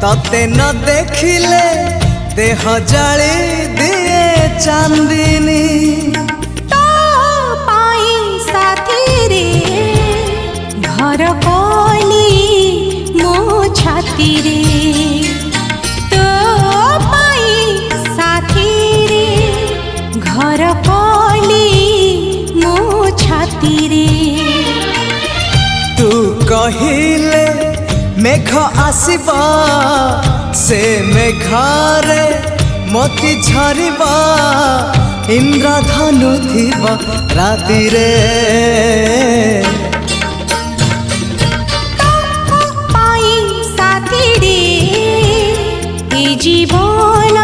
तते न देखिले देह जाली दिए चांदनी। तो पाई साथी रे घर कली मो छाती रे। तो पाई साथी रे घर कली मो छाती रे। तू कहिले मेघ आसिबा से मेघारे मोती झरिबा इंद्रधनु थिबा राति रे। पाई साथी रे ए जीवन